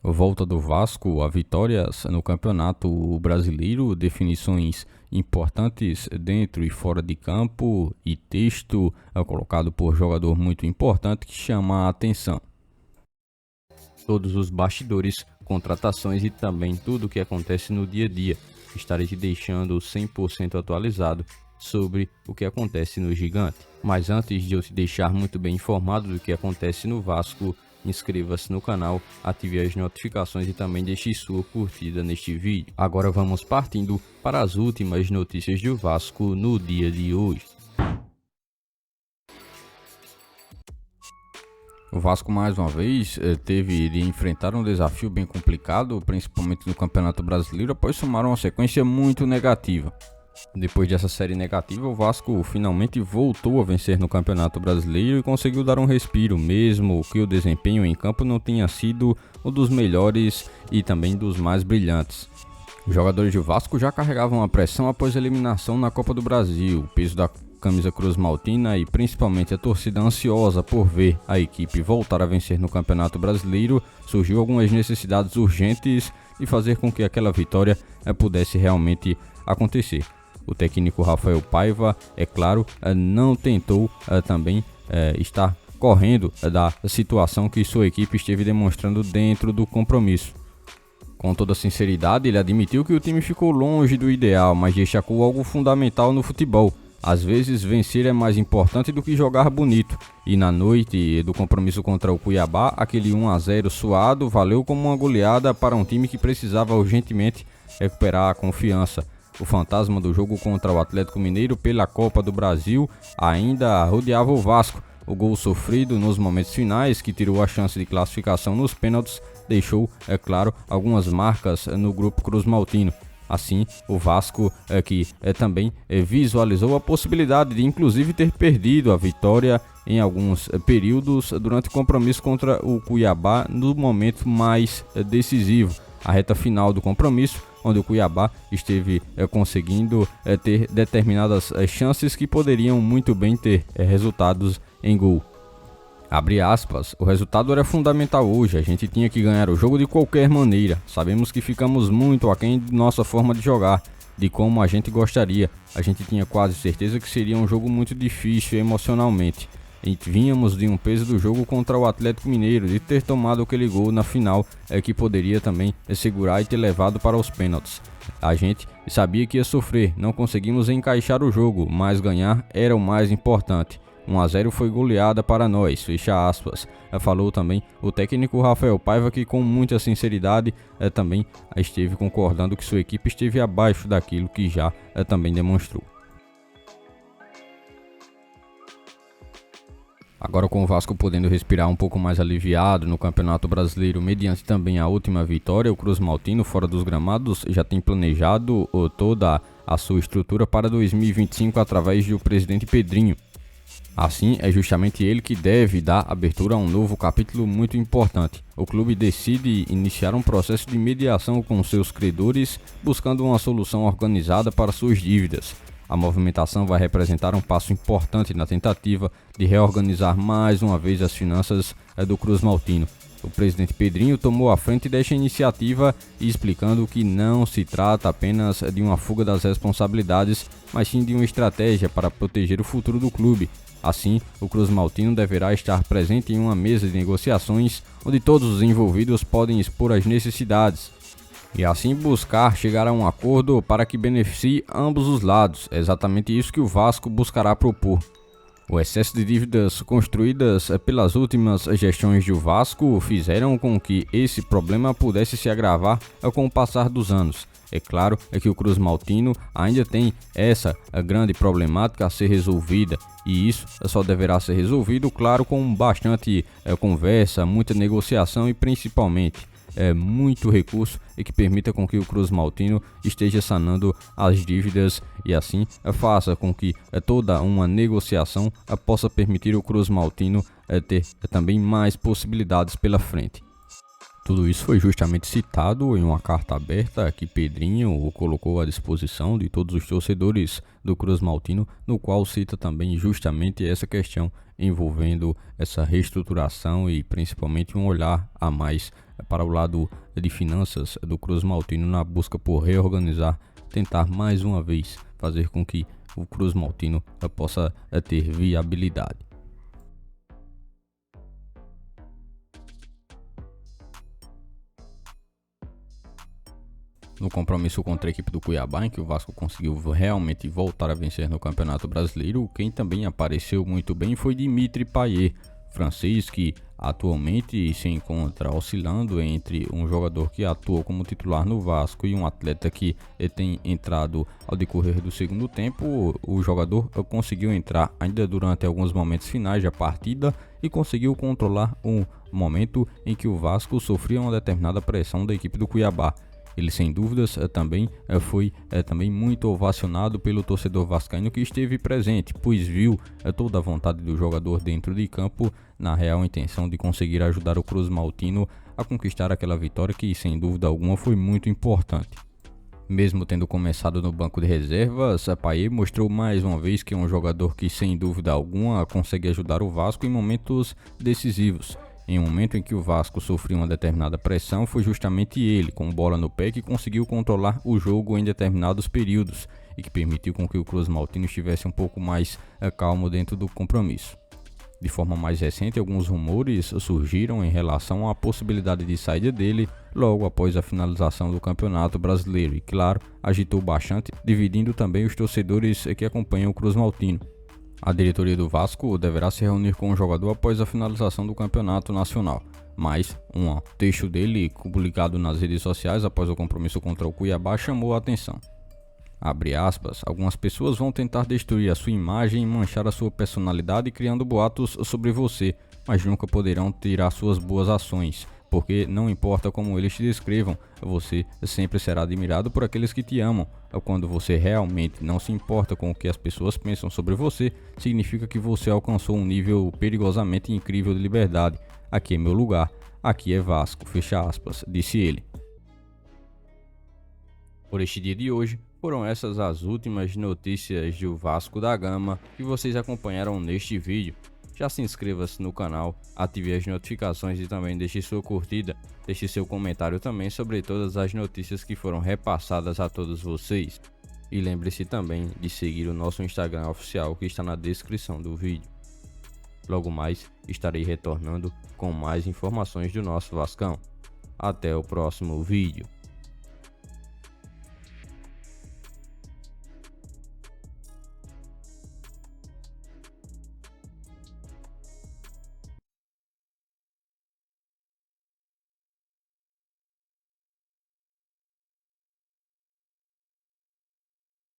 Volta do Vasco a vitórias no Campeonato Brasileiro, definições importantes dentro e fora de campo e texto colocado por jogador muito importante que chama a atenção. Todos os bastidores, contratações e também tudo o que acontece no dia a dia. Estarei te deixando 100% atualizado sobre o que acontece no Gigante. Mas antes de eu te deixar muito bem informado do que acontece no Vasco, inscreva-se no canal, ative as notificações e também deixe sua curtida neste vídeo. Agora vamos partindo para as últimas notícias do Vasco no dia de hoje. O Vasco mais uma vez teve de enfrentar um desafio bem complicado, principalmente no Campeonato Brasileiro, após somar uma sequência muito negativa. Depois dessa série negativa, o Vasco finalmente voltou a vencer no Campeonato Brasileiro e conseguiu dar um respiro, mesmo que o desempenho em campo não tenha sido um dos melhores e também dos mais brilhantes. Os jogadores do Vasco já carregavam a pressão após a eliminação na Copa do Brasil, o peso da camisa Cruz Maltina e principalmente a torcida ansiosa por ver a equipe voltar a vencer no Campeonato Brasileiro. Surgiu algumas necessidades urgentes de fazer com que aquela vitória pudesse realmente acontecer. O técnico Rafael Paiva, é claro, não tentou também estar correndo da situação que sua equipe esteve demonstrando dentro do compromisso. Com toda sinceridade, ele admitiu que o time ficou longe do ideal, mas destacou algo fundamental no futebol. Às vezes, vencer é mais importante do que jogar bonito. E na noite do compromisso contra o Cuiabá, aquele 1-0 suado valeu como uma goleada para um time que precisava urgentemente recuperar a confiança. O fantasma do jogo contra o Atlético Mineiro pela Copa do Brasil ainda rodeava o Vasco. O gol sofrido nos momentos finais, que tirou a chance de classificação nos pênaltis, deixou, é claro, algumas marcas no grupo Cruz Maltino. Assim, o Vasco que também visualizou a possibilidade de inclusive ter perdido a vitória em alguns períodos durante o compromisso contra o Cuiabá no momento mais decisivo, a reta final do compromisso, onde o Cuiabá esteve conseguindo ter determinadas chances que poderiam muito bem ter resultados em gol. Abre aspas, o resultado era fundamental hoje, a gente tinha que ganhar o jogo de qualquer maneira, sabemos que ficamos muito aquém de nossa forma de jogar, de como a gente gostaria, a gente tinha quase certeza que seria um jogo muito difícil emocionalmente, e vínhamos de um peso do jogo contra o Atlético Mineiro, de ter tomado aquele gol na final, que poderia também segurar e ter levado para os pênaltis. A gente sabia que ia sofrer, não conseguimos encaixar o jogo, mas ganhar era o mais importante. 1-0 foi goleada para nós, fecha aspas. Falou também o técnico Rafael Paiva, que com muita sinceridade também esteve concordando que sua equipe esteve abaixo daquilo que já também demonstrou. Agora, com o Vasco podendo respirar um pouco mais aliviado no Campeonato Brasileiro, mediante também a última vitória, o Cruz Maltino, fora dos gramados, já tem planejado toda a sua estrutura para 2025 através do presidente Pedrinho. Assim, é justamente ele que deve dar abertura a um novo capítulo muito importante. O clube decide iniciar um processo de mediação com seus credores, buscando uma solução organizada para suas dívidas. A movimentação vai representar um passo importante na tentativa de reorganizar mais uma vez as finanças do Cruz Maltino. O presidente Pedrinho tomou a frente desta iniciativa, explicando que não se trata apenas de uma fuga das responsabilidades, mas sim de uma estratégia para proteger o futuro do clube. Assim, o Cruz Maltino deverá estar presente em uma mesa de negociações onde todos os envolvidos podem expor as necessidades e assim buscar chegar a um acordo para que beneficie ambos os lados. É exatamente isso que o Vasco buscará propor. O excesso de dívidas construídas pelas últimas gestões do Vasco fizeram com que esse problema pudesse se agravar com o passar dos anos. É claro que o Cruz Maltino ainda tem essa grande problemática a ser resolvida, e isso só deverá ser resolvido, claro, com bastante conversa, muita negociação e principalmente muito recurso e que permita com que o Cruz Maltino esteja sanando as dívidas e assim faça com que toda uma negociação possa permitir o Cruz Maltino ter também mais possibilidades pela frente. Tudo isso foi justamente citado em uma carta aberta que Pedrinho colocou à disposição de todos os torcedores do Cruz Maltino, no qual cita também justamente essa questão envolvendo essa reestruturação e principalmente um olhar a mais para o lado de finanças do Cruz Maltino na busca por reorganizar, tentar mais uma vez fazer com que o Cruz Maltino possa ter viabilidade. No compromisso contra a equipe do Cuiabá, em que o Vasco conseguiu realmente voltar a vencer no Campeonato Brasileiro, quem também apareceu muito bem foi Dimitri Payet, francês que atualmente se encontra oscilando entre um jogador que atuou como titular no Vasco e um atleta que tem entrado ao decorrer do segundo tempo. O jogador conseguiu entrar ainda durante alguns momentos finais da partida e conseguiu controlar um momento em que o Vasco sofria uma determinada pressão da equipe do Cuiabá. Ele sem dúvidas também foi também muito ovacionado pelo torcedor vascaíno que esteve presente, pois viu toda a vontade do jogador dentro de campo na real intenção de conseguir ajudar o Cruz Maltino a conquistar aquela vitória que sem dúvida alguma foi muito importante. Mesmo tendo começado no banco de reservas, Payet mostrou mais uma vez que é um jogador que sem dúvida alguma consegue ajudar o Vasco em momentos decisivos. Em um momento em que o Vasco sofreu uma determinada pressão, foi justamente ele, com bola no pé, que conseguiu controlar o jogo em determinados períodos e que permitiu com que o Cruz Maltino estivesse um pouco mais calmo dentro do compromisso. De forma mais recente, alguns rumores surgiram em relação à possibilidade de saída dele logo após a finalização do Campeonato Brasileiro e, claro, agitou bastante, dividindo também os torcedores que acompanham o Cruz Maltino. A diretoria do Vasco deverá se reunir com o jogador após a finalização do campeonato nacional, mas um texto dele publicado nas redes sociais após o compromisso contra o Cuiabá chamou a atenção. Abre aspas, algumas pessoas vão tentar destruir a sua imagem e manchar a sua personalidade criando boatos sobre você, mas nunca poderão tirar suas boas ações, porque não importa como eles te descrevam, você sempre será admirado por aqueles que te amam. Quando você realmente não se importa com o que as pessoas pensam sobre você, significa que você alcançou um nível perigosamente incrível de liberdade. Aqui é meu lugar, aqui é Vasco, fecha aspas, disse ele. Por este dia de hoje, foram essas as últimas notícias do Vasco da Gama que vocês acompanharam neste vídeo. Já se inscreva-se no canal, ative as notificações e também deixe sua curtida, deixe seu comentário também sobre todas as notícias que foram repassadas a todos vocês. E lembre-se também de seguir o nosso Instagram oficial que está na descrição do vídeo. Logo mais estarei retornando com mais informações do nosso Vascão. Até o próximo vídeo.